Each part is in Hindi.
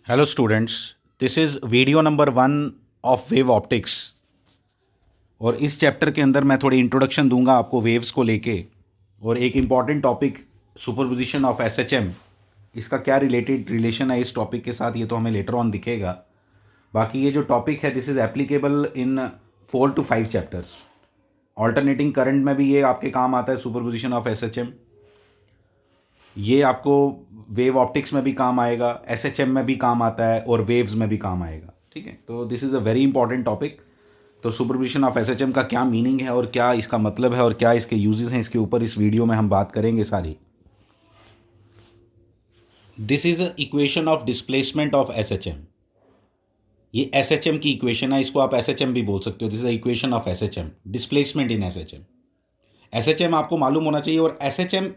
Hello students, this is video number 1 of wave optics. और इस चैप्टर के अंदर मैं थोड़ी इंट्रोडक्शन दूंगा आपको वेव्स को लेके, और एक important topic superposition of SHM, इसका क्या रिलेशन है इस टॉपिक के साथ ये तो हमें लेटर ऑन दिखेगा। बाकी ये जो टॉपिक है this is applicable in 4 to 5 chapters. Alternating current में भी ये आपके काम आता है, सुपरपोजिशन ऑफ एसएचएम। ये आपको वेव ऑप्टिक्स में भी काम आएगा, एसएचएम में भी काम आता है, और वेव्स में भी काम आएगा। ठीक है, तो this is a very important topic. तो सुपरपोजिशन ऑफ एसएचएम का क्या मीनिंग है और क्या इसका मतलब है और क्या इसके यूजेस हैं, इसके ऊपर इस वीडियो में हम बात करेंगे सारी। This is a equation of displacement of SHM. ये एसएचएम की इक्वेशन है, इसको आप एसएचएम भी बोल सकते हो। This is the equation of SHM, displacement in SHM. SHM आपको मालूम होना चाहिए, और एसएचएम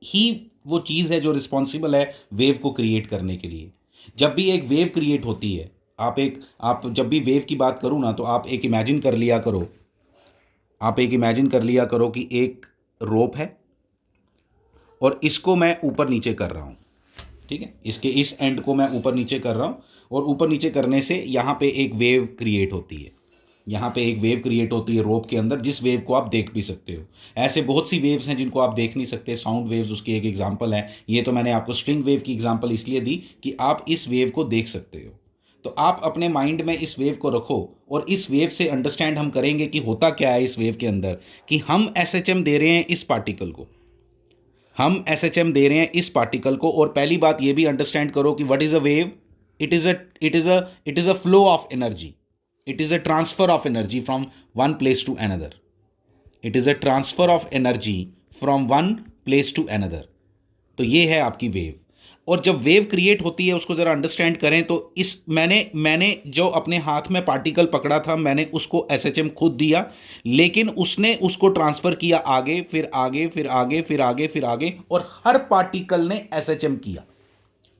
ही वो चीज़ है जो रिस्पॉन्सिबल है वेव को क्रिएट करने के लिए। जब भी एक वेव क्रिएट होती है, आप जब भी वेव की बात करूँ ना, तो आप एक इमेजिन कर लिया करो, कि एक रोप है और इसको मैं ऊपर नीचे कर रहा हूँ। ठीक है, इसके इस एंड को मैं ऊपर नीचे कर रहा हूँ, और ऊपर नीचे करने से यहाँ पे एक वेव क्रिएट होती है। रोप के अंदर, जिस वेव को आप देख भी सकते हो। ऐसे बहुत सी वेव्स हैं जिनको आप देख नहीं सकते। साउंड वेव्स उसकी एक एग्जांपल है। ये तो मैंने आपको स्ट्रिंग वेव की एग्जांपल इसलिए दी कि आप इस वेव को देख सकते हो। तो आप अपने माइंड में इस वेव को रखो, और इस वेव से अंडरस्टैंड हम करेंगे कि होता क्या है इस वेव के अंदर। कि हम एसएचएम दे रहे हैं इस पार्टिकल को, और पहली बात ये भी अंडरस्टैंड करो कि what is a wave. It is a flow of energy. It is a transfer of energy from one place to another. तो ये है आपकी वेव। और जब वेव क्रिएट होती है, उसको ज़रा अंडरस्टैंड करें तो इस मैंने जो अपने हाथ में पार्टिकल पकड़ा था, मैंने उसको एसएचएम खुद दिया, लेकिन उसने उसको ट्रांसफ़र किया आगे, फिर आगे, फिर आगे, फिर आगे, फिर आगे, और हर पार्टिकल ने एसएचएम किया।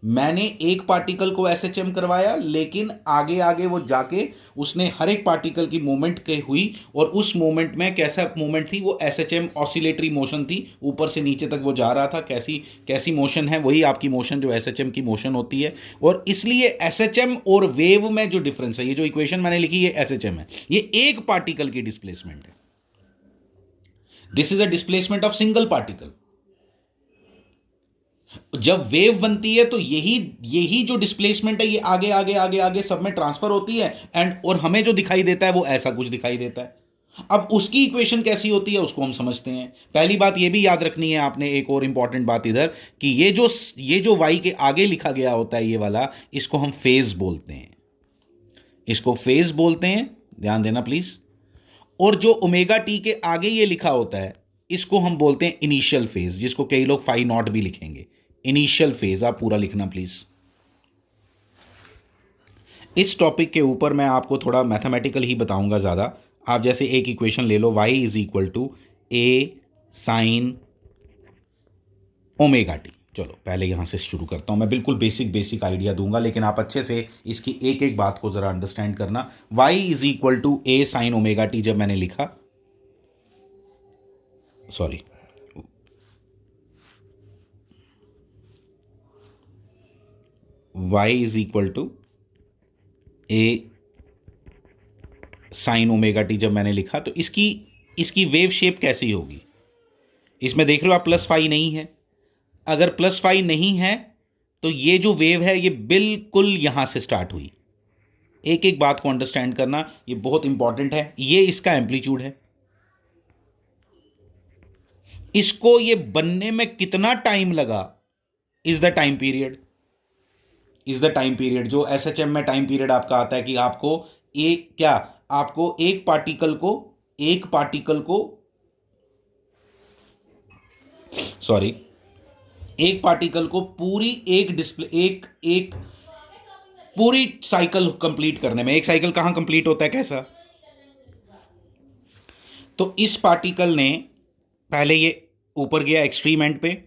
मैंने एक पार्टिकल को एसएचएम करवाया, लेकिन आगे आगे वो जाके उसने हर एक पार्टिकल की मूवमेंट के हुई, और उस मूवमेंट में कैसा मूवमेंट थी, वो एसएचएम ऑसिलेटरी मोशन थी। ऊपर से नीचे तक वो जा रहा था। कैसी कैसी मोशन है, वही आपकी मोशन जो एसएचएम की मोशन होती है। और इसलिए एसएचएम और वेव में जो डिफरेंस है, ये जो इक्वेशन मैंने लिखी है एसएचएम है, ये एक पार्टिकल की डिस्प्लेसमेंट है। This is a displacement of single particle. जब वेव बनती है तो यही यही जो डिस्प्लेसमेंट है, ये आगे आगे आगे आगे सब में ट्रांसफर होती है, और हमें जो दिखाई देता है वो ऐसा कुछ दिखाई देता है। अब उसकी इक्वेशन कैसी होती है उसको हम समझते हैं। पहली बात ये भी याद रखनी है आपने, एक और इंपॉर्टेंट बात इधर, कि ये जो वाई के आगे लिखा गया होता है, ये वाला, इसको हम फेज बोलते हैं। ध्यान देना प्लीज। और जो ओमेगा टी के आगे ये लिखा होता है, इसको हम बोलते हैं इनिशियल फेज, जिसको कई लोग फाई नॉट भी लिखेंगे। इनिशियल फेज आप पूरा लिखना प्लीज। इस टॉपिक के ऊपर मैं आपको थोड़ा मैथमेटिकल ही बताऊंगा ज़्यादा। आप जैसे एक इक्वेशन ले लो, y is equal to a sine omega t. चलो पहले यहाँ से शुरू करता हूँ। मैं बिल्कुल बेसिक आइडिया दूंगा, लेकिन आप अच्छे से इसकी एक एक बात को ज़रा अंडरस्टैंड करना। y is equal to a sine omega t जब मैंने लिखा, sorry, y is equal to a sine omega t जब मैंने लिखा, तो इसकी वेव शेप कैसी होगी। इसमें देख रहे हो आप, प्लस फाई नहीं है। अगर प्लस फाई नहीं है तो ये जो वेव है ये बिल्कुल यहां से स्टार्ट हुई। एक एक बात को अंडरस्टैंड करना, ये बहुत इंपॉर्टेंट है। ये इसका एम्पलीट्यूड है। इसको ये बनने में कितना टाइम लगा, इज द टाइम पीरियड। जो एसएचएम में टाइम पीरियड आपका आता है कि आपको एक पार्टिकल को सॉरी एक पार्टिकल को पूरी एक डिस्प्ले एक एक पूरी साइकिल कंप्लीट करने में, एक साइकिल कहां कंप्लीट होता है, कैसा। तो इस पार्टिकल ने पहले ये ऊपर गया एक्सट्रीम एंड पे,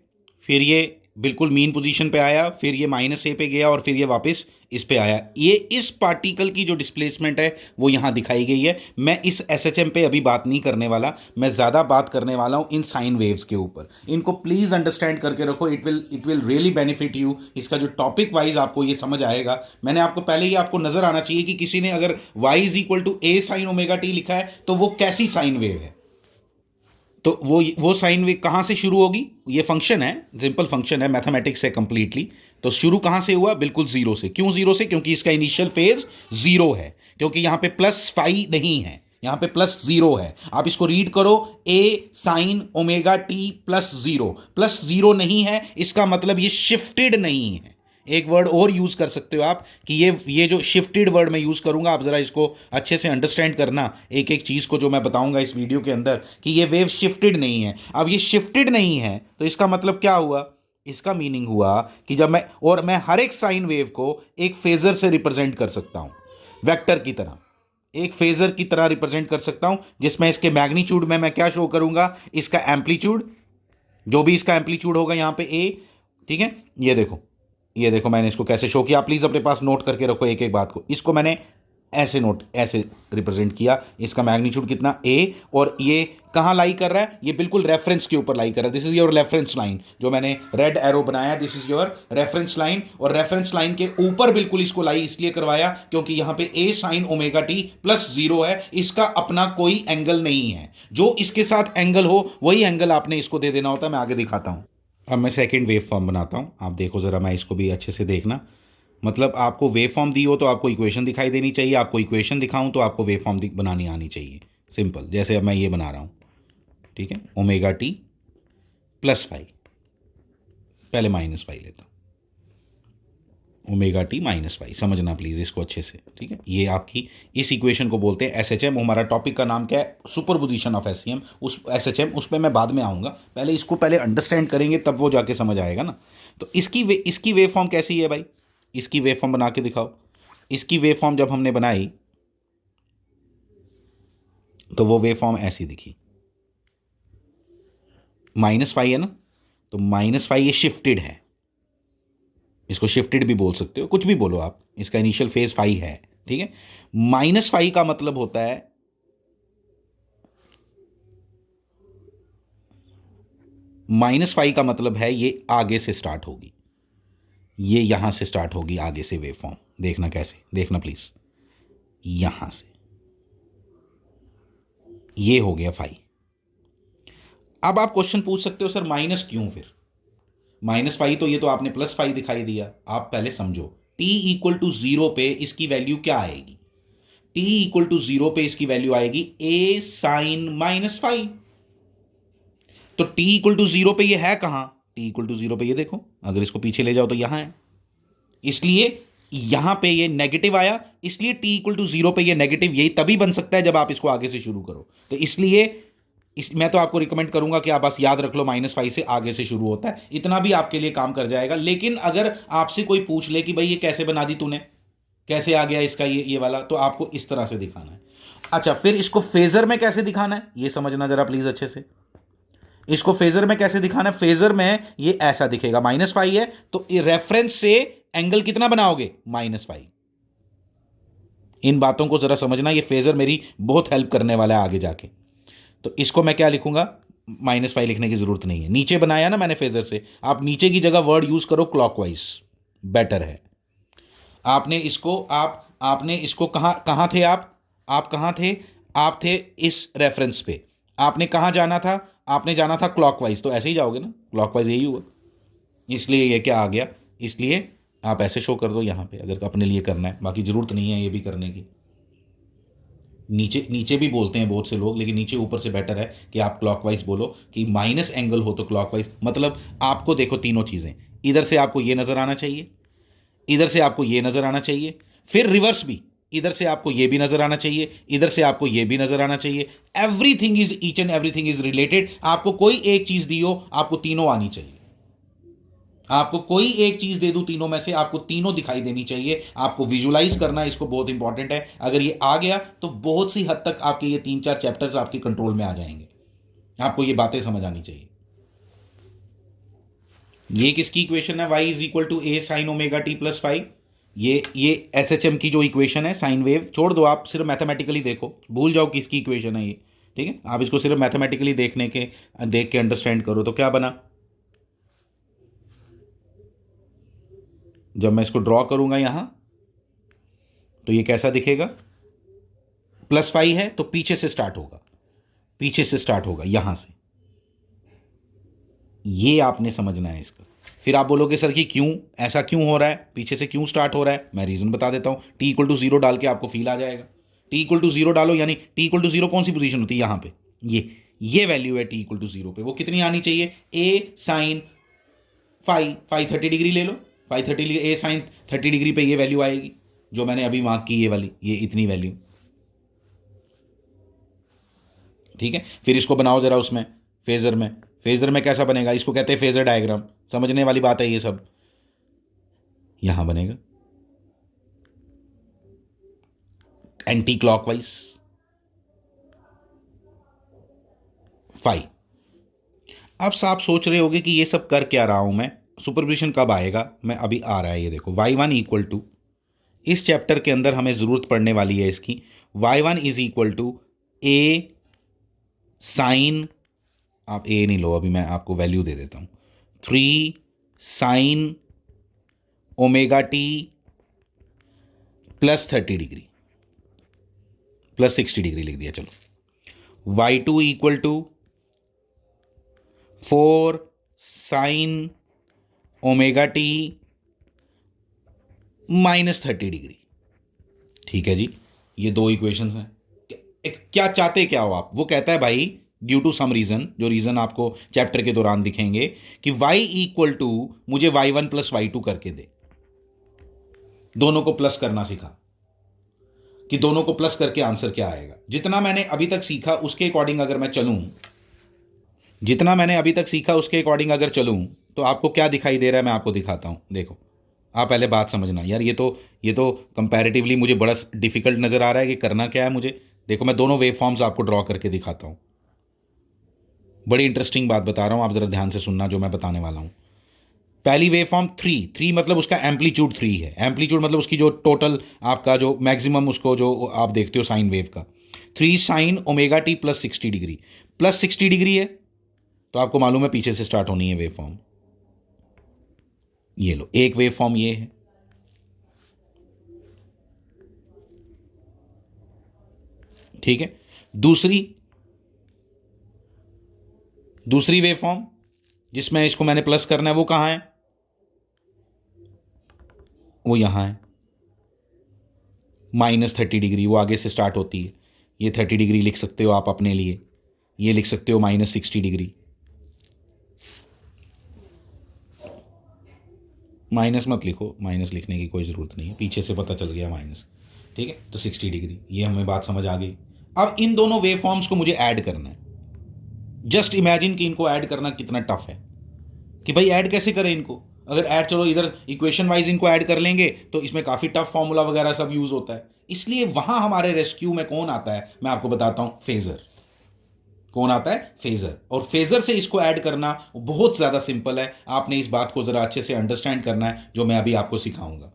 फिर ये बिल्कुल मीन पोजीशन पे आया, फिर ये -a पे गया और फिर ये वापस इस पे आया। ये इस पार्टिकल की जो डिस्प्लेसमेंट है वो यहाँ दिखाई गई है। मैं इस एसएचएम पे अभी बात नहीं करने वाला, मैं ज़्यादा बात करने वाला हूँ इन साइन वेव्स के ऊपर। इनको प्लीज़ अंडरस्टैंड करके रखो, it will really benefit you. इसका जो टॉपिक वाइज आपको ये समझ आएगा। मैंने आपको पहले ही आपको नज़र आना चाहिए कि किसी ने अगर y = a sin omega t लिखा है तो वो कैसी साइन वेव है। तो वो साइन वेव कहाँ से शुरू होगी? ये फंक्शन है, सिंपल फंक्शन है, मैथमेटिक्स है कंप्लीटली। तो शुरू कहाँ से हुआ? बिल्कुल जीरो से। क्यों जीरो से? क्योंकि इसका इनिशियल फेज जीरो है, क्योंकि यहाँ पे प्लस फाई नहीं है, यहाँ पे प्लस जीरो है। आप इसको रीड करो, a sin omega t plus zero नहीं है, इसका मतलब ये शिफ्टेड नहीं है। एक वर्ड और यूज कर सकते हो आप कि ये जो शिफ्टेड वर्ड मैं यूज करूंगा, आप जरा इसको अच्छे से अंडरस्टैंड करना, एक एक चीज को जो मैं बताऊंगा इस वीडियो के अंदर, कि ये वेव शिफ्टेड नहीं है। अब ये शिफ्टेड नहीं है तो इसका मतलब क्या हुआ? इसका मीनिंग हुआ कि जब मैं हर एक साइन वेव को एक फेजर से रिप्रेजेंट कर सकता हूं, वेक्टर की तरह, एक फेजर की तरह रिप्रेजेंट कर सकता हूं, जिसमें इसके मैग्नीट्यूड में मैं क्या शो करूंगा? इसका एम्पलीट्यूड, जो भी इसका एम्पलीट्यूड होगा यहां पे ए, ठीक है। ये देखो मैंने इसको कैसे शो किया। प्लीज अपने पास नोट करके रखो एक एक बात को। इसको मैंने ऐसे रिप्रेजेंट किया, इसका मैग्नीट्यूड कितना? ए, और ये कहां लाई कर रहा है? ये बिल्कुल रेफरेंस के ऊपर लाई कर रहा है। This is your reference line, जो मैंने रेड एरो बनाया, this is your reference line. और रेफरेंस लाइन के ऊपर बिल्कुल इसको लाई इसलिए करवाया क्योंकि यहां पे a sin omega t plus zero है, इसका अपना कोई एंगल नहीं है। जो इसके साथ एंगल हो वही एंगल आपने इसको दे देना होता है। मैं आगे दिखाता हूं। अब मैं सेकंड वेव फॉर्म बनाता हूँ, आप देखो ज़रा, मैं इसको भी अच्छे से देखना। मतलब आपको वेव फॉर्म दी हो तो आपको इक्वेशन दिखाई देनी चाहिए, आपको इक्वेशन दिखाऊं तो आपको वेव फॉर्म बनानी आनी चाहिए। सिंपल, जैसे अब मैं ये बना रहा हूँ, ठीक है, ओमेगा टी प्लस फाई, पहले माइनस फाई लेता हूँ, ओमेगा टी माइनस फाई, समझना प्लीज़ इसको अच्छे से, ठीक है। ये आपकी इस इक्वेशन को बोलते हैं एसएचएम। हमारा टॉपिक का नाम क्या है? सुपरपोजिशन ऑफ एससीएम, उस एसएचएम, उस पर मैं बाद में आऊँगा। पहले इसको पहले अंडरस्टैंड करेंगे तब वो जाके समझ आएगा ना। तो इसकी वेव फॉर्म कैसी है भाई? इसकी वेव फॉर्म बना के दिखाओ। इसकी वेव फॉर्म जब हमने बनाई तो वो वेव फॉर्म ऐसी दिखी, माइनस फाई है ना, तो माइनस फाई ये शिफ्टेड है, इसको शिफ्टेड भी बोल सकते हो, कुछ भी बोलो आप, इसका इनिशियल फेज फाई है, ठीक है। माइनस फाई का मतलब होता है, माइनस फाई का मतलब है ये आगे से स्टार्ट होगी, ये यहां से स्टार्ट होगी आगे से वेव फॉर्म। देखना कैसे, देखना प्लीज, यहां से ये हो गया फाई। अब आप क्वेश्चन पूछ सकते हो, सर माइनस क्यों? फिर माइनस फाई, तो ये तो आपने प्लस फाई दिखाई दिया। आप पहले समझो, t = 0 पे इसकी वैल्यू क्या आएगी? t = 0 पे इसकी वैल्यू आएगी a sin -फाई। तो t = 0 पे ये है कहां? t = 0 पे ये देखो, अगर इसको पीछे ले जाओ तो यहां है, इसलिए यहां पे ये नेगेटिव आया, इसलिए t = 0 पे ये नेगेटिव यही तभी बन सकता है जब आप इसको आगे से शुरू करो। तो इसलिए मैं तो आपको रिकमेंड करूंगा कि आप बस याद रख लो, -फाई से आगे से शुरू होता है, इतना भी आपके लिए काम कर जाएगा। लेकिन अगर आपसे कोई पूछ ले कि भाई ये कैसे बना दी तूने, कैसे आ गया इसका ये वाला, तो आपको इस तरह से दिखाना है। अच्छा, फिर इसको फेजर में कैसे दिखाना है ये समझना जरा प्लीज अच्छे से। इसको फेजर में कैसे दिखाना है? फेजर में ये ऐसा दिखेगा, -फाई है तो रेफरेंस से एंगल कितना बनाओगे? -फाई। इन बातों को जरा समझना, ये फेजर मेरी बहुत हेल्प करने वाला है आगे जाके। तो इसको मैं क्या लिखूंगा? -फाई लिखने की जरूरत नहीं है, नीचे बनाया ना मैंने फेजर से, आप नीचे की जगह वर्ड यूज करो क्लॉकवाइज, बेटर है। आपने इसको कहां थे आप कहां थे? आप थे इस रेफरेंस पे, आपने कहां जाना था? आपने जाना था क्लॉकवाइज, तो ऐसे ही जाओगे ना, क्लॉकवाइज यही हुआ, इसलिए ये क्या आ गया, इसलिए आप ऐसे शो कर दो यहां पे अगर अपने लिए करना है, बाकी जरूरत नहीं है ये भी करने की। नीचे नीचे भी बोलते हैं बहुत से लोग, लेकिन नीचे ऊपर से बेटर है कि आप क्लॉकवाइज बोलो, कि माइनस एंगल हो तो क्लॉकवाइज। मतलब आपको देखो तीनों चीज़ें, इधर से आपको ये नज़र आना चाहिए, इधर से आपको ये नज़र आना चाहिए, फिर रिवर्स भी, इधर से आपको ये भी नज़र आना चाहिए, इधर से आपको ये भी नज़र आना चाहिए। Everything is, each and everything is related. आपको कोई एक चीज़ दी हो, आपको तीनों आनी चाहिए। आपको कोई एक चीज दे दूं तीनों में से, आपको तीनों दिखाई देनी चाहिए। आपको विजुलाइज करना इसको बहुत इंपॉर्टेंट है। अगर ये आ गया तो बहुत सी हद तक आपके ये 3-4 चैप्टर्स आपके कंट्रोल में आ जाएंगे। आपको ये बातें समझ आनी चाहिए। ये किसकी इक्वेशन है? y is equal to a sine omega t plus five. ये एस एच एम की जो इक्वेशन है, साइन वेव छोड़ दो, आप सिर्फ मैथमेटिकली देखो, भूल जाओ किसकी इक्वेशन है ये। ठीक है, आप इसको सिर्फ मैथमेटिकली देख के अंडरस्टैंड करो। तो क्या बना? जब मैं इसको ड्रॉ करूंगा यहां, तो ये कैसा दिखेगा? प्लस फाइव है तो पीछे से स्टार्ट होगा, पीछे से स्टार्ट होगा यहां से। ये आपने समझना है इसका। फिर आप बोलोगे सर कि क्यों ऐसा क्यों हो रहा है, पीछे से क्यों स्टार्ट हो रहा है? मैं रीजन बता देता हूं। टी इक्वल टू जीरो डाल के आपको फील आ जाएगा। टी इक्वल टू जीरो डालो, यानी टी इक्वल टू जीरो कौन सी पोजीशन होती है? यहां पे ये वैल्यू है टी इक्वल टू जीरो पे। वो कितनी आनी चाहिए? ए साइन फाइव 30 डिग्री ले लो, 530 ए साइन 30 डिग्री पे ये वैल्यू आएगी जो मैंने अभी मार्क की, ये वाली, ये इतनी वैल्यू। ठीक है, फिर इसको बनाओ जरा उसमें फेजर में। फेजर में कैसा बनेगा? इसको कहते हैं फेजर डायग्राम, समझने वाली बात है ये सब। यहां बनेगा एंटी क्लॉकवाइज 5। अब आप सोच रहे होगे कि ये सब कर क्या रहा हूं मैं, सुपरपोजिशन कब आएगा? मैं अभी आ रहा है, ये देखो y1 इक्वल टू, इस चैप्टर के अंदर हमें जरूरत पड़ने वाली है इसकी। y1 is equal to a sine, आप ए नहीं लो अभी, मैं आपको वैल्यू दे देता हूं, 3 sine omega t plus 30 degree, plus 60 degree लिख दिया। चलो y2 equal to 4 sine omega t minus 30 degree. ठीक है जी, ये दो इक्वेशंस हैं। क्या चाहते क्या हो आप? वो कहता है भाई ड्यू टू सम रीजन, जो रीजन आपको चैप्टर के दौरान दिखेंगे, कि y इक्वल टू मुझे y1 प्लस y2 करके दे। दोनों को प्लस करना सीखा कि दोनों को प्लस करके आंसर क्या आएगा। जितना मैंने अभी तक सीखा उसके अकॉर्डिंग अगर मैं चलूं, जितना मैंने अभी तक सीखा उसके अकॉर्डिंग अगर चलूं, तो आपको क्या दिखाई दे रहा है मैं आपको दिखाता हूं। देखो, आप पहले बात समझना यार, ये तो कंपैरेटिवली मुझे बड़ा डिफिकल्ट नज़र आ रहा है कि करना क्या है मुझे। देखो, मैं दोनों वेव फॉर्म्स आपको ड्रॉ करके दिखाता हूं। बड़ी इंटरेस्टिंग बात बता रहा हूं, आप ज़रा ध्यान से सुनना जो मैं बताने वाला हूं। पहली वेव फॉर्म 3 मतलब उसका एम्पलीट्यूड 3 है। एम्पलीट्यूड मतलब उसकी जो टोटल आपका जो मैक्सिमम, उसको जो आप देखते हो साइन वेव का, 3 sine omega t plus 60 degree, plus 60 degree है तो आपको मालूम है पीछे से स्टार्ट होनी है वेव फॉर्म। ये लो, एक वेव फॉर्म ये है। ठीक है, दूसरी वेव फॉर्म जिसमें इसको मैंने प्लस करना है, वो कहां है? वो यहां है, माइनस 30 डिग्री, वो आगे से स्टार्ट होती है। ये 30 डिग्री लिख सकते हो आप अपने लिए, ये लिख सकते हो माइनस 60 डिग्री। माइनस मत लिखो, माइनस लिखने की कोई ज़रूरत नहीं है, पीछे से पता चल गया माइनस। ठीक है, तो 60 डिग्री, ये हमें बात समझ आ गई। अब इन दोनों वेव फॉर्म्स को मुझे ऐड करना है। जस्ट इमेजिन कि इनको ऐड करना कितना टफ है, कि भाई ऐड कैसे करें इनको। अगर ऐड, चलो इधर इक्वेशन वाइज इनको ऐड कर लेंगे तो इसमें काफ़ी टफ फॉर्मूला वगैरह सब यूज़ होता है। इसलिए वहां हमारे रेस्क्यू में कौन आता है, मैं आपको बताता हूं, फेजर। कौन आता है? फेजर। और फेजर से इसको ऐड करना बहुत ज़्यादा सिंपल है। आपने इस बात को ज़रा अच्छे से अंडरस्टैंड करना है जो मैं अभी आपको सिखाऊंगा।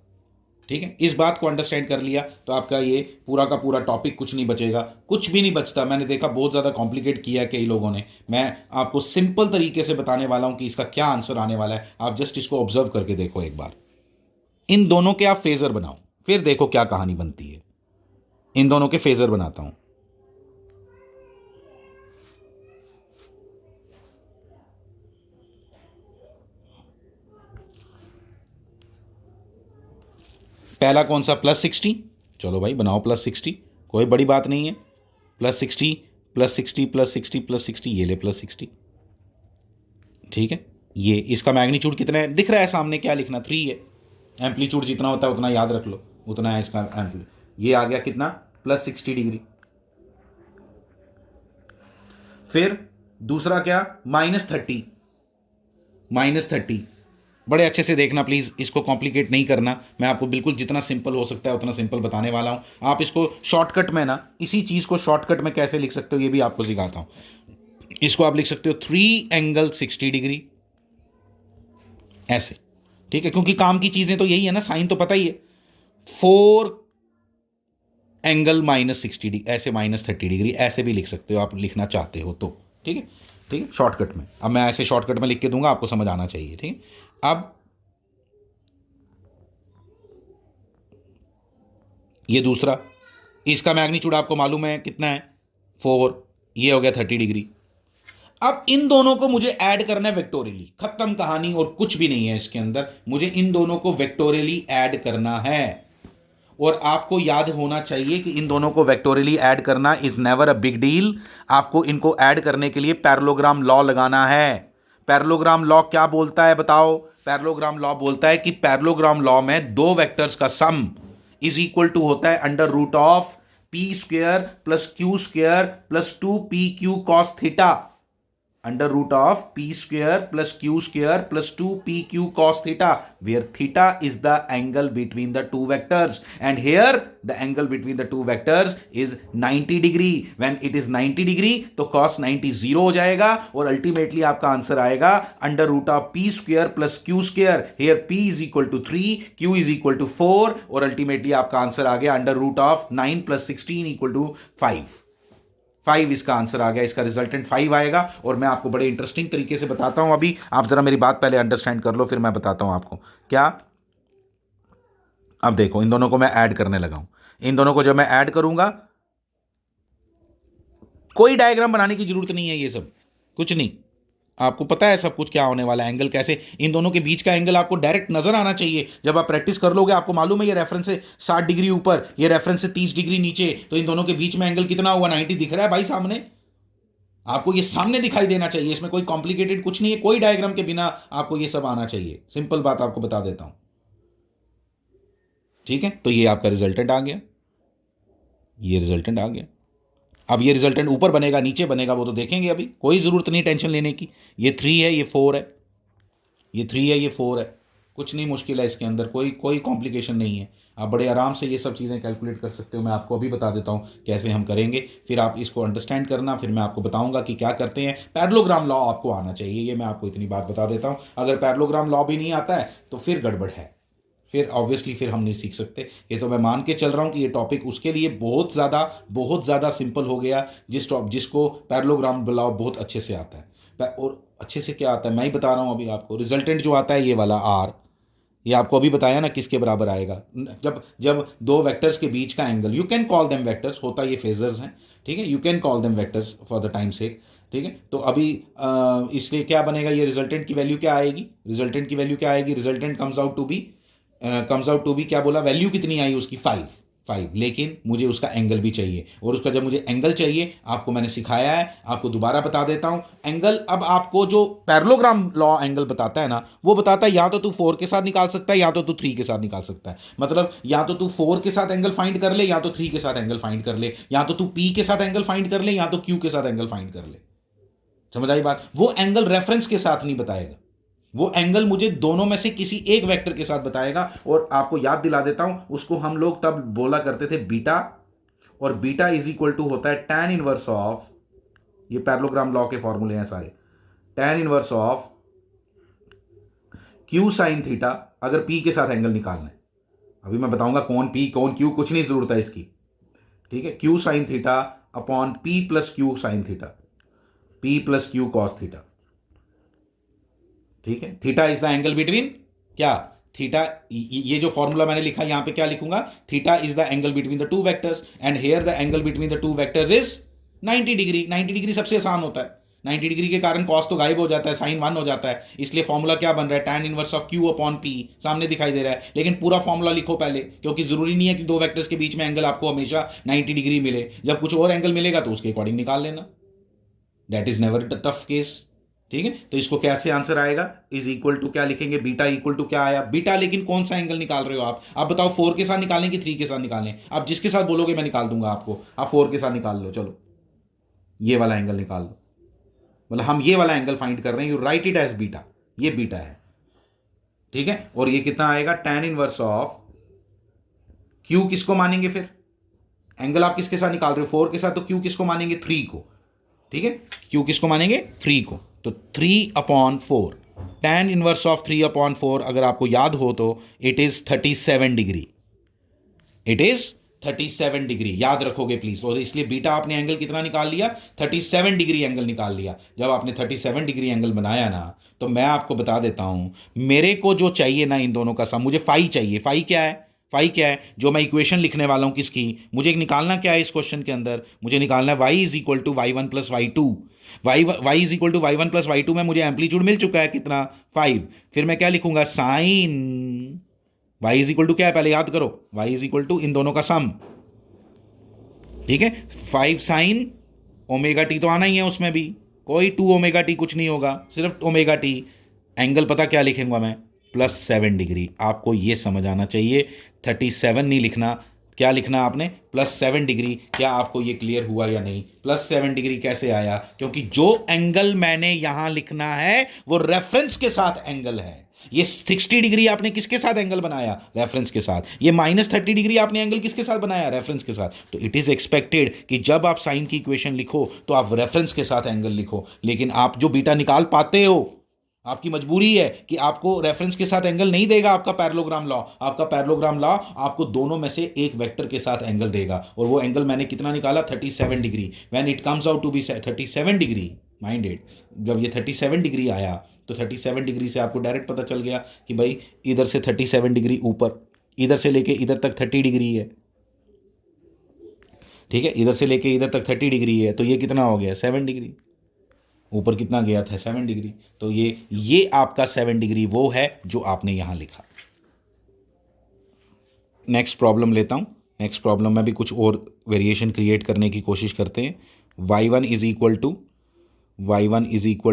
ठीक है, इस बात को अंडरस्टैंड कर लिया तो आपका ये पूरा का पूरा टॉपिक कुछ नहीं बचेगा, कुछ भी नहीं बचता। मैंने देखा बहुत ज़्यादा कॉम्प्लिकेट किया है कई लोगों ने, मैं आपको सिंपल तरीके से बताने वाला हूं कि इसका क्या आंसर आने वाला है। आप जस्ट इसको ऑब्जर्व करके देखो एक बार। इन दोनों के आप फेजर बनाओ, फिर देखो क्या कहानी बनती है। इन दोनों के फेजर बनाता हूं। पहला कौन सा? प्लस 60। चलो भाई बनाओ प्लस 60, कोई बड़ी बात नहीं है। प्लस 60 प्लस 60 प्लस 60 प्लस 60, ये ले प्लस 60। ठीक है, ये इसका मैग्नीट्यूड कितना है दिख रहा है सामने, क्या लिखना? 3 है। एम्पलीट्यूड जितना होता है उतना याद रख लो, उतना है इसका एम्पलीट्यूड। ये आ गया कितना? Plus 60 degree. फिर दूसरा क्या? -30। -30, बड़े अच्छे से देखना प्लीज़, इसको कॉम्प्लिकेट नहीं करना। मैं आपको बिल्कुल जितना सिंपल हो सकता है उतना सिंपल बताने वाला हूं। आप इसको शॉर्टकट में ना, इसी चीज़ को शॉर्टकट में कैसे लिख सकते हो ये भी आपको सिखाता हूं। इसको आप लिख सकते हो 3 एंगल 60 डिग्री ऐसे, ठीक है, क्योंकि काम की चीजें तो यही है ना, साइन तो पता ही है। 4 एंगल -60 डिग्री, ऐसे -30 डिग्री, ऐसे भी लिख सकते हो आप, लिखना चाहते हो तो, ठीक है, ठीक है, शॉर्टकट में। अब मैं ऐसे शॉर्टकट में लिख के दूंगा, आपको समझ आना चाहिए, ठीक है। अब ये दूसरा, इसका मैग्नीट्यूड आपको मालूम है कितना है, 4, ये हो गया 30 डिग्री। अब इन दोनों को मुझे ऐड करना है वेक्टोरियली, खत्म कहानी, और कुछ भी नहीं है इसके अंदर, मुझे इन दोनों को वेक्टोरियली ऐड करना है। और आपको याद होना चाहिए कि इन दोनों को वेक्टोरियली ऐड करना is never a big deal. आपको इनको ऐड करने के लिए पैरेललोग्राम लॉ लगाना है। पैरेललोग्राम लॉ क्या बोलता है बताओ? पैरेललोग्राम लॉ बोलता है कि पैरेललोग्राम लॉ में दो वेक्टर्स का सम इज इक्वल टू होता है under root of p square plus q square plus 2pq cos theta, under root of p square plus q square plus 2pq cos theta, where theta is the angle between the two vectors, and here the angle between the two vectors is 90 degree. When it is 90 degree तो cos 90 जीरो हो जाएगा, और अल्टीमेटली आपका आंसर आएगा under root of p square plus q square, here p is equal to 3, q is equal to 4, और अल्टीमेटली आपका आंसर आ गया under root of 9 plus 16 equal to 5 इसका आंसर आ गया, इसका रिजल्टेंट 5 आएगा। और मैं आपको बड़े इंटरेस्टिंग तरीके से बताता हूं, अभी आप जरा मेरी बात पहले अंडरस्टैंड कर लो, फिर मैं बताता हूं आपको क्या। अब देखो, इन दोनों को मैं ऐड करने लगा हूं। इन दोनों को जब मैं ऐड करूंगा, कोई डायग्राम बनाने की जरूरत नहीं है, ये सब कुछ नहीं, आपको पता है सब कुछ क्या होने वाला है, एंगल कैसे, इन दोनों के बीच का एंगल आपको डायरेक्ट नजर आना चाहिए। जब आप प्रैक्टिस कर लोगे, आपको मालूम है ये रेफरेंस से 60 डिग्री ऊपर, ये रेफरेंस से 30 डिग्री नीचे, तो इन दोनों के बीच में एंगल कितना हुआ, 90 दिख रहा है भाई सामने, आपको ये सामने दिखाई देना चाहिए, इसमें कोई कॉम्प्लिकेटेड कुछ नहीं है, कोई डायग्राम के बिना आपको ये सब आना चाहिए, सिंपल बात आपको बता देता हूं, ठीक है। तो ये आपका रिजल्टेंट आ गया, ये रिजल्टेंट आ गया। अब ये रिजल्टेंट ऊपर बनेगा नीचे बनेगा वो तो देखेंगे, अभी कोई ज़रूरत नहीं टेंशन लेने की। ये 3 है, ये 4 है, ये 3 है, ये 4 है, कुछ नहीं मुश्किल है इसके अंदर, कोई कोई कॉम्प्लिकेशन नहीं है। आप बड़े आराम से ये सब चीज़ें कैलकुलेट कर सकते हो, मैं आपको अभी बता देता हूँ कैसे हम करेंगे, फिर आप इसको अंडरस्टैंड करना, फिर मैं आपको बताऊंगा कि क्या करते हैं। पैरेललोग्राम लॉ आपको आना चाहिए, ये मैं आपको इतनी बात बता देता हूँ। अगर पैरेललोग्राम लॉ भी नहीं आता है तो फिर गड़बड़ है, फिर ऑब्वियसली फिर हम नहीं सीख सकते। ये तो मैं मान के चल रहा हूँ कि ये टॉपिक उसके लिए बहुत ज़्यादा सिंपल हो गया जिसको पैरेललोग्राम लॉ बहुत अच्छे से आता है। और अच्छे से क्या आता है मैं ही बता रहा हूँ अभी आपको। रिजल्टेंट जो आता है ये वाला आर, ये आपको अभी बताया ना किसके बराबर आएगा, जब जब दो वेक्टर्स के बीच का angle, you can call them vectors, होता ये फेजर्स हैं, ठीक है, you can call them vectors for the time sake, ठीक है। तो अभी इसलिए क्या बनेगा, ये रिजल्टेंट की वैल्यू क्या आएगी, रिजल्टेंट की वैल्यू क्या आएगी, resultant comes out to be क्या बोला, वैल्यू कितनी आई उसकी 5, लेकिन मुझे उसका एंगल भी चाहिए, और उसका जब मुझे एंगल चाहिए, आपको मैंने सिखाया है, आपको दोबारा बता देता हूं एंगल। अब आपको जो पैरेललोग्राम लॉ एंगल बताता है ना, वो बताता है या तो तू 4 के साथ निकाल सकता है या तो तू 3 के साथ निकाल सकता है। मतलब या तो तू 4 के साथ एंगल फाइंड कर ले या तो 3 के साथ एंगल फाइंड कर ले, या तो तू पी के साथ एंगल फाइंड कर ले या तो क्यू के साथ एंगल फाइंड कर ले। समझ आई बात? वो एंगल रेफरेंस के साथ नहीं बताएगा, वो एंगल मुझे दोनों में से किसी एक वेक्टर के साथ बताएगा। और आपको याद दिला देता हूं, उसको हम लोग तब बोला करते थे बीटा, और बीटा इज इक्वल टू होता है tan इनवर्स ऑफ, ये पैरेललोग्राम लॉ के फॉर्मूले हैं सारे, tan inverse of q sine theta, अगर p के साथ एंगल निकालना है। अभी मैं बताऊंगा कौन p कौन q, कुछ नहीं जरूरत है इसकी, ठीक है। q sine theta upon p plus Q sine theta, p plus Q cos theta, ठीक है। Theta is the angle between क्या, थीटा, ये जो फॉर्मूला मैंने लिखा यहां पे क्या लिखूंगा, theta is the angle between the two vectors, and here the angle between the two vectors is 90 degree. 90 degree सबसे आसान होता है, 90 डिग्री के कारण कॉस तो गायब हो जाता है, साइन 1 हो जाता है, इसलिए फॉर्मूला क्या बन रहा है, tan inverse of q upon p, सामने दिखाई दे रहा है। लेकिन पूरा फॉर्मूला लिखो पहले, क्योंकि जरूरी नहीं है कि दो वेक्टर्स के बीच में एंगल आपको हमेशा 90 डिग्री मिले, जब कुछ और एंगल मिलेगा तो उसके अकॉर्डिंग निकाल लेना, that is never tough case, ठीक है। तो इसको कैसे आंसर आएगा, इज इक्वल टू क्या लिखेंगे, बीटा इक्वल टू क्या आया, बीटा लेकिन कौन सा एंगल निकाल रहे हो आप बताओ, 4 के साथ निकालें कि 3 के साथ निकालें, आप जिसके साथ बोलोगे मैं निकाल दूंगा आपको, आप 4 के साथ निकाल लो, चलो ये वाला एंगल निकाल लो, मतलब हम ये वाला एंगल फाइंड कर रहे हैं, you write it as beta, ये बीटा है, ठीक है। और ये कितना आएगा, tan इनवर्स ऑफ क्यू, किसको मानेंगे फिर, एंगल आप किसके साथ निकाल रहे हो, 4 के साथ, तो क्यू किसको मानेंगे, 3 को, ठीक है, क्यू किसको मानेंगे, 3 को, तो 3 अपॉन 4, tan इनवर्स ऑफ 3/4 अगर आपको याद हो तो it is 37 degree, it is 37 degree, याद रखोगे प्लीज। और इसलिए बीटा आपने एंगल कितना निकाल लिया, 37 डिग्री एंगल निकाल लिया। जब आपने 37 डिग्री एंगल बनाया ना, तो मैं आपको बता देता हूं मेरे को जो चाहिए ना इन दोनों का सम, मुझे फाई चाहिए। फाई क्या है, फाई क्या है, जो मैं इक्वेशन लिखने वाला हूं किसकी, मुझे निकालना क्या है इस क्वेश्चन के अंदर, मुझे निकालना है y is equal to y one plus y two. Y is equal to y one plus y two में मुझे एम्पलीट्यूड मिल चुका है कितना, 5। फिर मैं क्या लिखूंगा, sine y is equal to क्या है, पहले याद करो, y इज इक्वल टू इन दोनों का सम, ठीक है। 5 साइन ओमेगा टी तो आना ही है उसमें भी, कोई 2 ओमेगा टी कुछ नहीं होगा, सिर्फ ओमेगा टी। एंगल पता क्या लिखूंगा मैं, +7 डिग्री। आपको ये समझ आना चाहिए, 37 नहीं लिखना, क्या लिखना आपने, +7 डिग्री। क्या आपको ये क्लियर हुआ या नहीं, +7 डिग्री कैसे आया, क्योंकि जो एंगल मैंने यहां लिखना है वो रेफरेंस के साथ एंगल है। ये 60 डिग्री आपने किसके साथ एंगल बनाया, रेफरेंस के साथ। ये -30 डिग्री आपने एंगल किसके साथ बनाया, रेफरेंस के साथ। तो इट इज एक्सपेक्टेड कि जब आप साइन की इक्वेशन लिखो तो आप रेफरेंस के साथ एंगल लिखो। लेकिन आप जो बीटा निकाल पाते हो, आपकी मजबूरी है कि आपको रेफरेंस के साथ एंगल नहीं देगा आपका पैरेललोग्राम लॉ। आपका पैरेललोग्राम लॉ आपको दोनों में से एक वेक्टर के साथ एंगल देगा, और वो एंगल मैंने कितना निकाला, 37 डिग्री। When it comes out to be 37 degree, minded, जब ये 37 डिग्री आया तो 37 डिग्री से आपको डायरेक्ट पता चल गया कि भाई इधर से 37 डिग्री ऊपर, इधर से लेके इधर तक 30 डिग्री है, ठीक है। इधर से लेके इधर तक 30 डिग्री है, तो ये कितना हो गया, 7 डिग्री। ऊपर कितना गया था, 7 डिग्री। तो ये आपका 7 डिग्री वो है जो आपने यहां लिखा। नेक्स्ट प्रॉब्लम लेता हूं। नेक्स्ट प्रॉब्लम में भी कुछ और वेरिएशन क्रिएट करने की कोशिश करते हैं। y1 is equal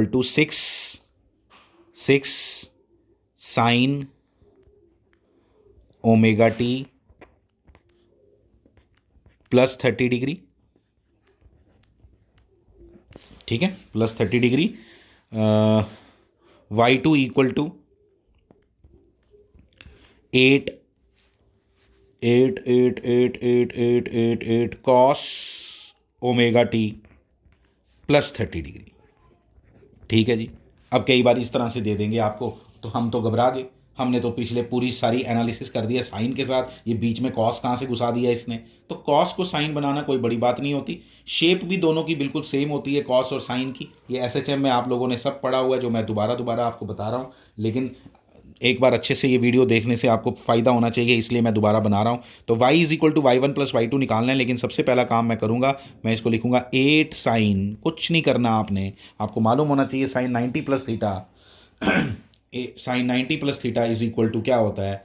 to 6 sine omega t +30 degree, ठीक है, +30 degree. y2 equal to 8 cos omega t +30 degree, ठीक है जी। अब कई बार इस तरह से दे देंगे आपको तो हम तो घबरा गए। हमने तो पिछले पूरी सारी एनालिसिस कर दिया साइन के साथ, ये बीच में कॉस कहाँ से घुसा दिया इसने। तो कॉस को साइन बनाना कोई बड़ी बात नहीं होती। शेप भी दोनों की बिल्कुल सेम होती है, कॉस और साइन की। ये एसएचएम में आप लोगों ने सब पढ़ा हुआ है, जो मैं दोबारा आपको बता रहा हूँ। लेकिन एक बार अच्छे से ये वीडियो देखने से आपको फ़ायदा होना चाहिए, इसलिए मैं दोबारा बना रहा हूँ। तो y is equal to y one plus y two निकालना है। लेकिन सबसे पहला काम मैं करूँगा, मैं इसको लिखूँगा 8 साइन, कुछ नहीं करना आपने, आपको मालूम होना चाहिए sine 90 plus theta, sine 90 plus theta is equal to क्या होता है,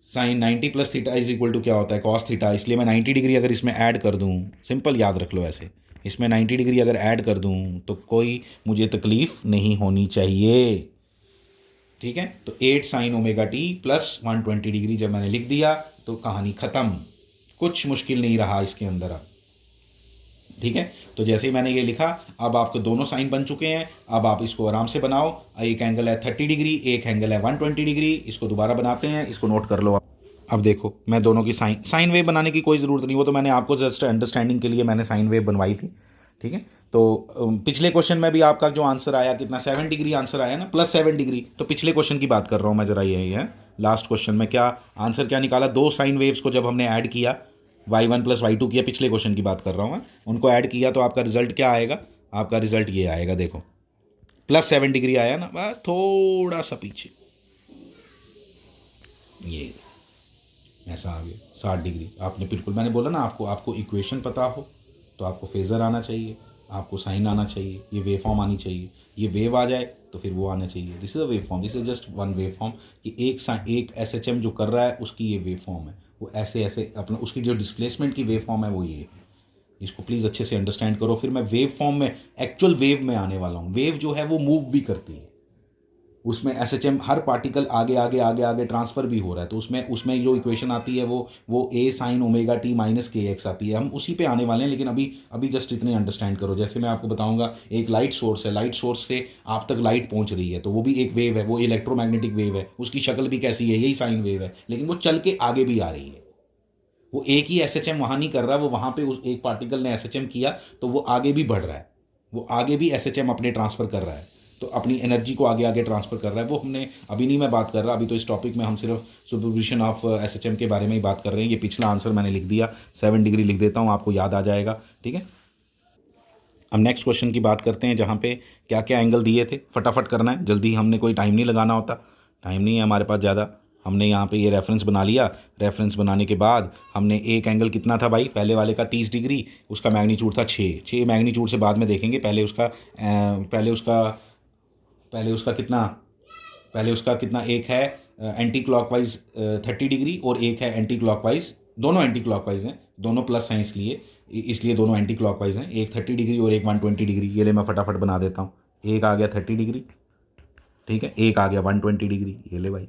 sine 90 plus theta is equal to क्या होता है, कॉस थीटा। इसलिए मैं 90 डिग्री अगर इसमें ऐड कर दूँ, सिंपल याद रख लो ऐसे, इसमें 90 डिग्री अगर ऐड कर दूँ तो कोई मुझे तकलीफ़ नहीं होनी चाहिए, ठीक है। तो 8 sign omega t plus 120 degree जब मैंने लिख दिया तो कहानी ख़त्म, कुछ मुश्किल नहीं रहा इसके अंदर अब, ठीक है। तो जैसे ही मैंने ये लिखा, अब आपके दोनों साइन बन चुके हैं। अब आप इसको आराम से बनाओ। एक एंगल है 30 डिग्री, एक एंगल है 120 डिग्री। इसको दोबारा बनाते हैं, इसको नोट कर लो। अब देखो, मैं दोनों की साइन वेव बनाने की कोई ज़रूरत नहीं, वो तो मैंने आपको जस्ट अंडरस्टैंडिंग के लिए मैंने साइन वेव बनवाई थी, ठीक है। तो पिछले क्वेश्चन में भी आपका जो आंसर आया कितना, 7 डिग्री आंसर आया ना, +7 डिग्री। तो पिछले क्वेश्चन की बात कर रहा हूँ मैं, ज़रा यही है लास्ट क्वेश्चन में क्या आंसर क्या निकाला, 2 साइन वेव्स को जब हमने ऐड किया, y1 प्लस y2 किया, पिछले क्वेश्चन की बात कर रहा हूँ मैं, उनको ऐड किया तो आपका रिजल्ट क्या आएगा, आपका रिजल्ट ये आएगा, देखो +7 डिग्री आया ना, बस थोड़ा सा पीछे ये ऐसा आ गया 60 डिग्री। आपने बिल्कुल, मैंने बोला ना आपको इक्वेशन पता हो तो आपको फेज़र आना चाहिए, आपको साइन आना चाहिए, ये वेव फॉर्म आनी चाहिए। ये वेव आ जाए तो फिर वो आना चाहिए। This is a wave form, this is just one wave form कि एक एसएचएम जो कर रहा है उसकी ये वेव फॉर्म है, वो ऐसे ऐसे अपना उसकी जो डिस्प्लेसमेंट की वेव फॉर्म है वो ये है। इसको प्लीज़ अच्छे से अंडरस्टैंड करो, फिर मैं वेव फॉर्म में एक्चुअल वेव में आने वाला हूँ। वेव जो है वो मूव भी करती है, उसमें एसएचएम हर पार्टिकल आगे आगे आगे आगे ट्रांसफ़र भी हो रहा है। तो उसमें जो इक्वेशन आती है वो ए साइन ओमेगा टी माइनस के एक्स आती है। हम उसी पे आने वाले हैं, लेकिन अभी जस्ट इतने अंडरस्टैंड करो। जैसे मैं आपको बताऊंगा, एक लाइट सोर्स है, लाइट सोर्स से आप तक लाइट पहुंच रही है, तो वो भी एक वेव है, वो इलेक्ट्रोमैग्नेटिक वेव है। उसकी शक्ल भी कैसी है, यही साइन वेव है, लेकिन वो चल के आगे भी आ रही है। वो एक ही एसएचएम वहाँ नहीं कर रहा, वो वहाँ पे उस एक पार्टिकल ने एसएचएम किया तो वो आगे भी बढ़ रहा है, वो आगे भी एसएचएम अपने ट्रांसफ़र कर रहा है। तो अपनी एनर्जी को आगे आगे ट्रांसफ़र कर रहा है। वो हमने अभी नहीं मैं बात कर रहा, अभी तो इस टॉपिक में हम सिर्फ सुपरपोजिशन ऑफ एसएचएम के बारे में ही बात कर रहे हैं। ये पिछला आंसर मैंने लिख दिया, 7 डिग्री लिख देता हूँ, आपको याद आ जाएगा। ठीक है, अब नेक्स्ट क्वेश्चन की बात करते हैं, जहाँ पे क्या क्या एंगल दिए थे। फटाफट करना है, जल्दी, हमने कोई टाइम नहीं लगाना होता, टाइम नहीं है हमारे पास ज़्यादा। हमने यहाँ पे ये रेफरेंस बना लिया, रेफरेंस बनाने के बाद हमने एक एंगल कितना था भाई, पहले वाले का 30 डिग्री, उसका मैग्नीट्यूड था 6 मैग्नीट्यूड से बाद में देखेंगे, पहले उसका कितना, एक है एंटी क्लॉकवाइज 30 डिग्री और एक है एंटी क्लॉकवाइज, दोनों एंटी क्लॉकवाइज हैं, दोनों प्लस हैं, इसलिए दोनों एंटी क्लॉकवाइज हैं। एक 30 डिग्री और एक 120 डिग्री। ये ले मैं फटाफट बना देता हूँ। एक आ गया 30 डिग्री, ठीक है, एक आ गया 120 डिग्री। ये ले भाई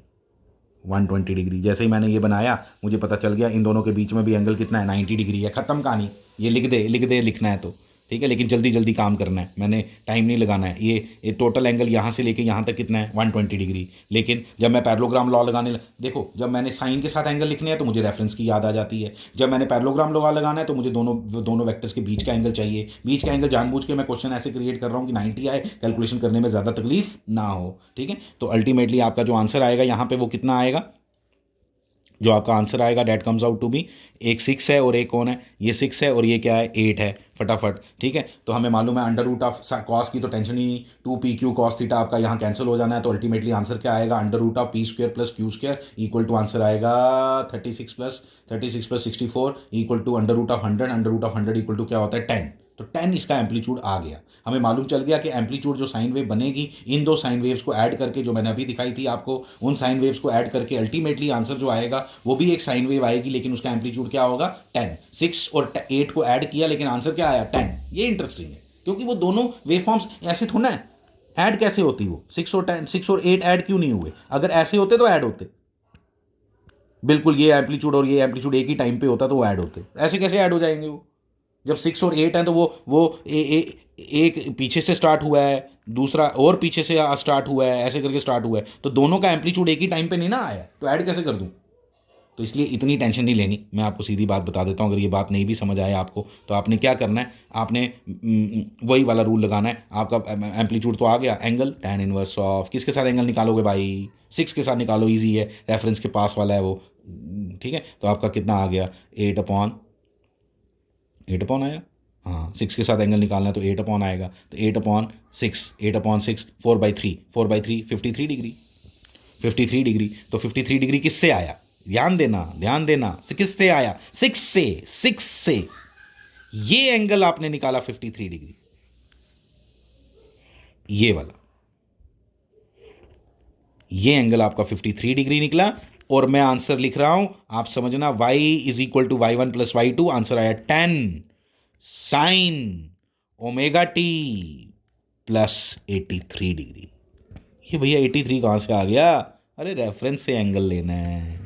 120 डिग्री। जैसे ही मैंने ये बनाया, मुझे पता चल गया इन दोनों के बीच में भी एंगल कितना है, 90 डिग्री है। ख़त्म कहानी। ये लिख दे लिखना है तो ठीक है, लेकिन जल्दी जल्दी काम करना है, मैंने टाइम नहीं लगाना है। ये टोटल एंगल यहाँ से लेके यहाँ तक कितना है, 120 डिग्री। लेकिन जब मैं पैरेललोग्राम लॉ देखो, जब मैंने साइन के साथ एंगल लिखने हैं तो मुझे रेफरेंस की याद आ जाती है। जब मैंने पैरेललोग्राम लॉ लगाना है तो मुझे दोनों वेक्टर्स के बीच का एंगल चाहिए। बीच का एंगल जानबूझ के मैं क्वेश्चन ऐसे क्रिएट कर रहा हूँ कि 90 आए, कैलकुलेशन करने में ज़्यादा तकलीफ ना हो। ठीक है, तो अल्टीमेटली आपका जो आंसर आएगा यहाँ पे वो कितना आएगा, जो आपका आंसर आएगा that comes out to be, एक 6 है और एक कौन है, ये 6 है और ये क्या है, 8 है। फटाफट, ठीक है, तो हमें मालूम है अंडर रूट ऑफ कॉस की तो टेंशन ही नहीं, 2 PQ कॉस थीटा आपका यहाँ कैंसिल हो जाना है। तो अल्टीमेटली आंसर क्या आएगा, under root of P² plus Q² equal to answer आएगा 36 plus 64 equal to under root of 100, under root of 100 equal to क्या होता है, 10। तो 10 इसका एम्पलीट्यूड आ गया। हमें मालूम चल गया कि एम्पलीट्यूड जो साइन वेव बनेगी, इन दो साइन वेव्स को ऐड करके, जो मैंने अभी दिखाई थी आपको, उन साइन वेव्स को ऐड करके अल्टीमेटली आंसर जो आएगा वो भी एक साइन वेव आएगी, लेकिन उसका एम्पलीट्यूड क्या होगा, 10। 6 और 8 को ऐड किया, लेकिन आंसर क्या आया, 10। ये इंटरेस्टिंग है, क्योंकि वो दोनों वेव फॉर्म्स ऐसे थोड़ा है, ऐड कैसे होती वो, 6 और 8 ऐड क्यों नहीं हुए, अगर ऐसे होते तो ऐड होते। बिल्कुल, ये एम्पलीट्यूड और ये एम्पलीट्यूड एक ही टाइम पे होता तो वो ऐड होते, ऐसे कैसे ऐड हो जाएंगे वो। जब 6 और 8 हैं तो एक पीछे से स्टार्ट हुआ है, दूसरा और पीछे से स्टार्ट हुआ है, ऐसे करके स्टार्ट हुआ है, तो दोनों का एम्पलीट्यूड एक ही टाइम पे नहीं ना आया, तो ऐड कैसे कर दूं। तो इसलिए इतनी टेंशन नहीं लेनी। मैं आपको सीधी बात बता देता हूँ, अगर ये बात नहीं भी समझ आए आपको, तो आपने क्या करना है, आपने वही वाला रूल लगाना है। आपका एम्पलीट्यूड तो आ गया, एंगल tan इनवर्स ऑफ, किसके साथ एंगल निकालोगे भाई, 6 के साथ निकालो, ईजी है, रेफरेंस के पास वाला है वो। ठीक है, तो आपका कितना आ गया, 8/8 आया। हाँ, 6 के साथ एंगल निकालना है तो 8 आएगा, तो 8/6 4/3, 4/3 53 डिग्री, 53 डिग्री। तो 53 डिग्री किससे आया, ध्यान देना किससे आया, 6 से ये एंगल आपने निकाला 53 डिग्री, ये वाला, ये एंगल आपका 53 डिग्री निकला। और मैं आंसर लिख रहा हूं, आप समझना, y is equal to y1 plus y2, answer आया 10 साइन ω t प्लस 83 डिग्री। ये भैया 83 कहाँ से आ गया, अरे रेफरेंस से एंगल लेना है,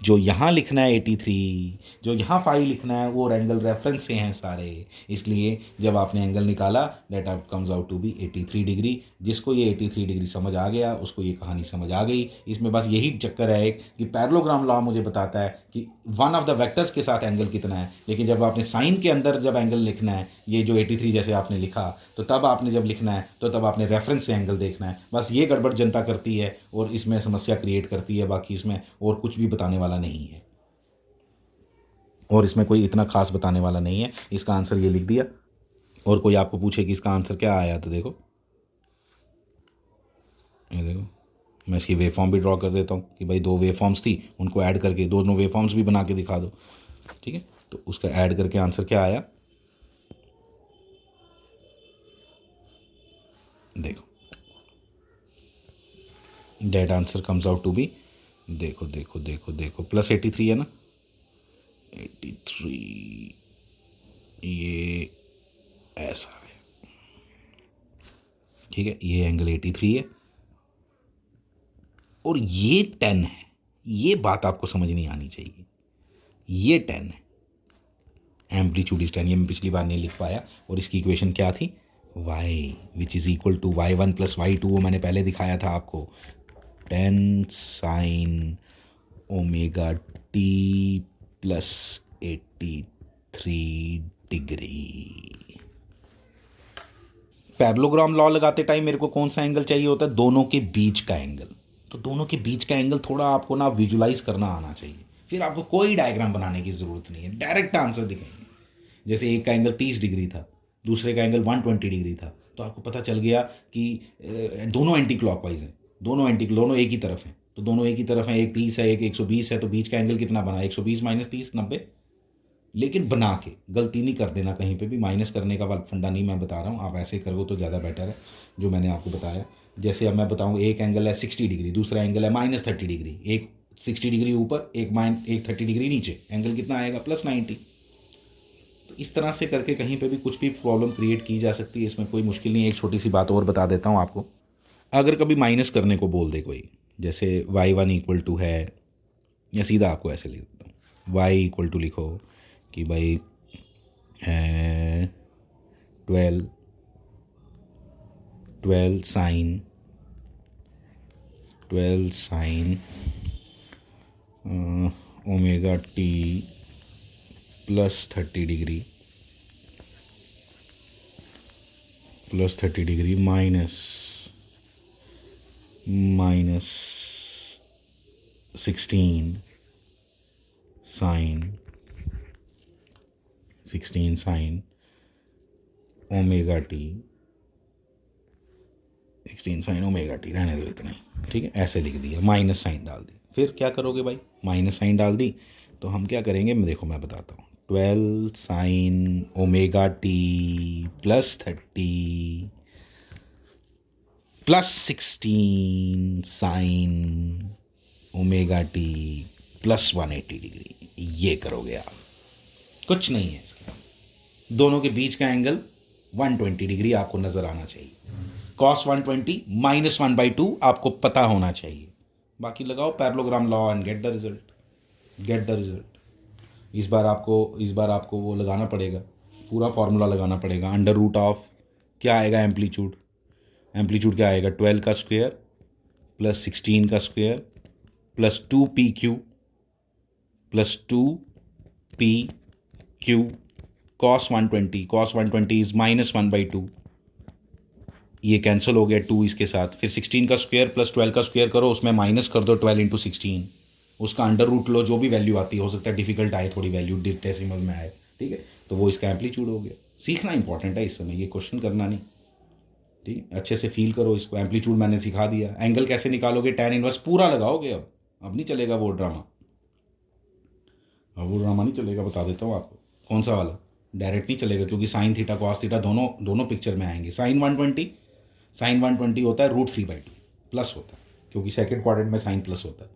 जो यहाँ लिखना है 83, जो यहाँ फाई लिखना है, वो एंगल रेफरेंस से हैं सारे। इसलिए जब आपने एंगल निकाला, that out comes out to be 83 degree. जिसको ये 83 डिग्री समझ आ गया, उसको ये कहानी समझ आ गई। इसमें बस यही चक्कर है एक, कि पैरेललोग्राम लॉ मुझे बताता है कि वन ऑफ द वेक्टर्स के साथ एंगल कितना है, लेकिन जब आपने साइन के अंदर जब एंगल लिखना है, ये जो 83 जैसे आपने लिखा, तो तब आपने जब लिखना है तो तब आपने रेफरेंस से एंगल देखना है। बस ये गड़बड़ जनता करती है और इसमें समस्या क्रिएट करती है, बाकी इसमें और कुछ भी बताने वाला नहीं है, और इसमें कोई इतना खास बताने वाला नहीं है। इसका आंसर ये लिख दिया, और कोई आपको पूछे कि इसका आंसर क्या आया, तो देखो, ये देखो, मैं इसकी वेव फॉर्म भी ड्रॉ कर देता हूँ कि भाई दो वेव फॉर्म्स थी, उनको ऐड करके दोनों वेव फॉर्म्स भी बना के दिखा दो। ठीक है, तो उसका ऐड करके आंसर क्या आया, देखो, that answer comes out to be, देखो देखो देखो देखो, प्लस 83 है ना, 83, ये ऐसा है। ठीक है, ये एंगल 83 है और ये 10 है। ये बात आपको समझ नहीं आनी चाहिए, ये 10 है, एम्पलीट्यूड इज 10। ये मैं पिछली बार नहीं लिख पाया, और इसकी इक्वेशन क्या थी, y which is equal to y1 plus y2, वो मैंने पहले दिखाया था आपको, 10 sine ω t plus 83 degree. Parallelogram law लगाते टाइम मेरे को कौन सा एंगल चाहिए होता है? दोनों के बीच का एंगल। तो दोनों के बीच का एंगल थोड़ा आपको ना विजुलाइज करना आना चाहिए, फिर आपको कोई डायग्राम बनाने की ज़रूरत नहीं है, डायरेक्ट आंसर दिखेंगे। जैसे एक का एंगल 30 डिग्री था, दूसरे का एंगल 120 डिग्री था, तो आपको पता चल गया कि दोनों एंटी क्लॉकवाइज हैं, दोनों एक ही तरफ हैं। तो दोनों एक ही तरफ हैं, एक 30 है एक 120 है, तो बीच का एंगल कितना बना? 120 माइनस 30, 90। लेकिन बना के गलती नहीं कर देना कहीं पे भी, माइनस करने का फंडा नहीं मैं बता रहा हूँ, आप ऐसे करो तो ज़्यादा बेटर है जो मैंने आपको बताया। जैसे अब मैं बताऊँ, एक एंगल है 60 डिग्री, दूसरा एंगल है -30 डिग्री, एक 60 डिग्री ऊपर, एक 30 डिग्री नीचे, एंगल कितना आएगा? +90। तो इस तरह से करके कहीं पे भी कुछ भी प्रॉब्लम क्रिएट की जा सकती है, इसमें कोई मुश्किल नहीं है। एक छोटी सी बात और बता देता हूँ आपको, अगर कभी माइनस करने को बोल दे कोई, जैसे y1 = है, या सीधा आपको ऐसे लिख देता हूँ, y = लिखो कि भाई 12 sin omega t +30 degree minus 16 sin omega t, 16 sin omega t, रहने दो इतना ही, ठीक है। ऐसे लिख दिया, माइनस साइन डाल दी। फिर क्या करोगे भाई? माइनस साइन डाल दी तो हम क्या करेंगे, देखो मैं बताता हूँ। 12 sin omega t +30 +16 sin omega t +180 degree, ये करोगे आप। कुछ नहीं है इसका, दोनों के बीच का एंगल 120 डिग्री आपको नज़र आना चाहिए। cos 120 -1/2 आपको पता होना चाहिए। बाकी लगाओ parallelogram law and get the result. इस बार आपको वो लगाना पड़ेगा, पूरा फार्मूला लगाना पड़ेगा। √ऑफ क्या आएगा? एम्पलीट्यूड क्या आएगा? 12 का स्क्वायर प्लस 16 का square plus 2pq cos 120 is -1/2, ये कैंसिल हो गया 2 इसके साथ। फिर 16 का स्क्वायर प्लस 12 का स्क्वायर करो, उसमें माइनस कर दो 12 × 16, उसका √ लो, जो भी वैल्यू आती है, हो सकता है डिफिकल्ट आए थोड़ी वैल्यू, डेसिमल में आए, ठीक है। तो वो इसका एम्पलीट्यूड हो गया। सीखना इंपॉर्टेंट है इस समय, ये क्वेश्चन करना नहीं, ठीक है। अच्छे से फील करो इसको। एम्पलीट्यूड मैंने सिखा दिया, एंगल कैसे निकालोगे, tan इनवर्स पूरा लगाओगे। अब नहीं चलेगा वो ड्रामा, नहीं चलेगा, बता देता हूँ आपको। कौन सा वाला? डायरेक्ट नहीं चलेगा, क्योंकि साइन थीटा कॉस थीटा दोनों पिक्चर में आएंगे। साइन 120 होता है √3/2 प्लस होता है, क्योंकि सेकंड क्वाड्रेंट में साइन प्लस होता है,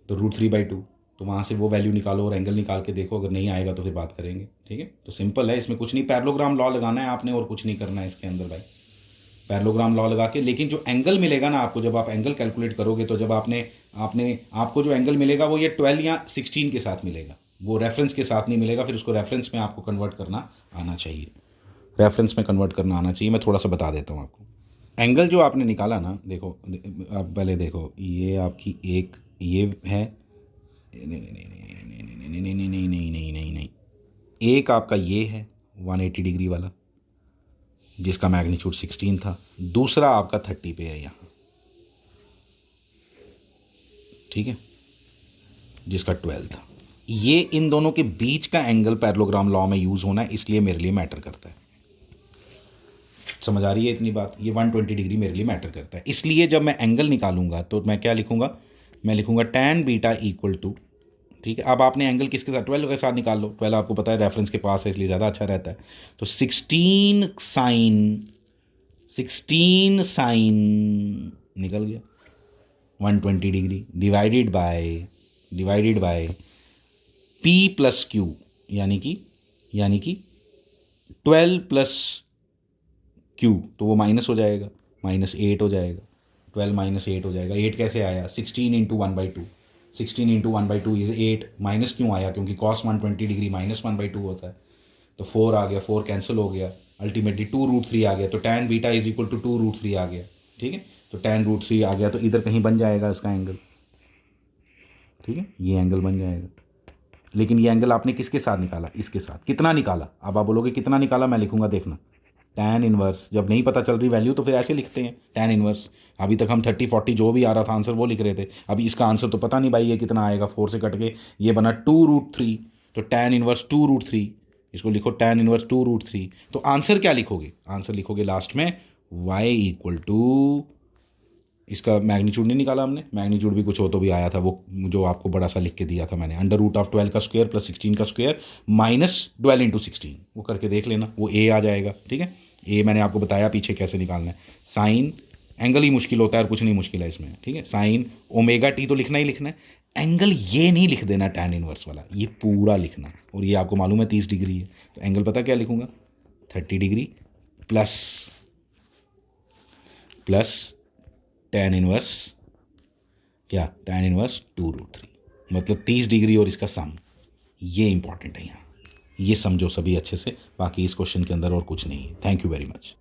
तो √3/2। तो वहाँ से वो वैल्यू निकालो और एंगल निकाल के देखो, अगर नहीं आएगा तो फिर बात करेंगे, ठीक है। तो सिंपल है, इसमें कुछ नहीं, पैरेललोग्राम लॉ लगाना है आपने और कुछ नहीं करना है इसके अंदर भाई। पैरेललोग्राम लॉ लगा के, लेकिन जो एंगल मिलेगा ना आपको, जब आप एंगल कैलकुलेट करोगे, तो जब आपको जो एंगल मिलेगा वो ये 12 या 16 के साथ मिलेगा, वो रेफरेंस के साथ नहीं मिलेगा। फिर उसको रेफरेंस में आपको कन्वर्ट करना आना चाहिए, मैं थोड़ा सा बता देता हूँ आपको। एंगल जो आपने निकाला ना, देखो आप पहले देखो, ये आपकी एक ये है, नहीं, एक आपका ये है 180 डिग्री वाला, जिसका मैग्नीट्यूड 16 था, दूसरा आपका 30 पे है यहाँ, ठीक है, जिसका 12 था। ये इन दोनों के बीच का एंगल पैरेललोग्राम लॉ में यूज़ होना है, इसलिए मेरे लिए मैटर करता है। समझ आ रही है इतनी बात? ये 120 डिग्री मेरे लिए मैटर करता है, इसलिए जब मैं एंगल निकालूंगा तो मैं क्या लिखूंगा? मैं लिखूंगा tan बीटा = ठीक है। अब आपने एंगल किसके साथ? 12 के साथ निकाल लो, 12 आपको पता है रेफरेंस के पास है, इसलिए ज़्यादा अच्छा रहता है। तो 16 साइन निकल गया 120 degree, divided by p + q, यानी कि 12 + q, तो वो माइनस हो जाएगा, -8 हो जाएगा, 12 - 8 हो जाएगा। 8 कैसे आया? 16 × 1/2, 16 × 1/2 इज 8। माइनस क्यों आया? क्योंकि cos 120 डिग्री -1/2 होता है, तो 4 आ गया, 4 कैंसिल हो गया, अल्टीमेटली 2√3 आ गया, तो tan बीटा = 2√3 आ गया, ठीक है। तो tan √3 आ गया, तो इधर कहीं बन जाएगा इसका एंगल, ठीक है, ये एंगल बन जाएगा। लेकिन ये एंगल आपने किसके साथ निकाला? इसके साथ। कितना निकाला? अब आप बोलोगे कितना निकाला, मैं लिखूंगा, देखना, tan इनवर्स, जब नहीं पता चल रही वैल्यू तो फिर ऐसे लिखते हैं tan इनवर्स। अभी तक हम 30 40 जो भी आ रहा था आंसर वो लिख रहे थे, अभी इसका आंसर तो पता नहीं भाई ये कितना आएगा, 4 से कट के ये बना 2√3, तो tan इनवर्स 2√3, इसको लिखो tan इनवर्स 2√3। तो आंसर क्या लिखोगे, आंसर लिखोगे लास्ट में y इक्वल टू, इसका मैग्नीट्यूड नहीं निकाला हमने, मैग्नीट्यूड भी कुछ हो तो भी आया था, वो जो आपको बड़ा सा लिख के दिया था मैंने, √12 का स्क्वायर प्लस 16 का स्क्वायर माइनस 12 × 16, वो करके देख लेना, वो a आ जाएगा। ठीक है, a मैंने आपको बताया पीछे कैसे निकालना है। साइन एंगल ही मुश्किल होता है और कुछ नहीं मुश्किल है इसमें। ठीक है, साइन ओमेगा टी तो लिखना ही लिखना है, एंगल ये नहीं लिख देना tan इनवर्स वाला, ये पूरा लिखना, और ये आपको मालूम है 30 डिग्री है, तो एंगल पता क्या लिखूंगा, 30 डिग्री प्लस tan इनवर्स, क्या tan इनवर्स 2√3, मतलब 30 डिग्री और इसका सम, ये इंपॉर्टेंट है यहाँ, ये समझो सभी अच्छे से, बाकी इस क्वेश्चन के अंदर और कुछ नहीं है। Thank you very much.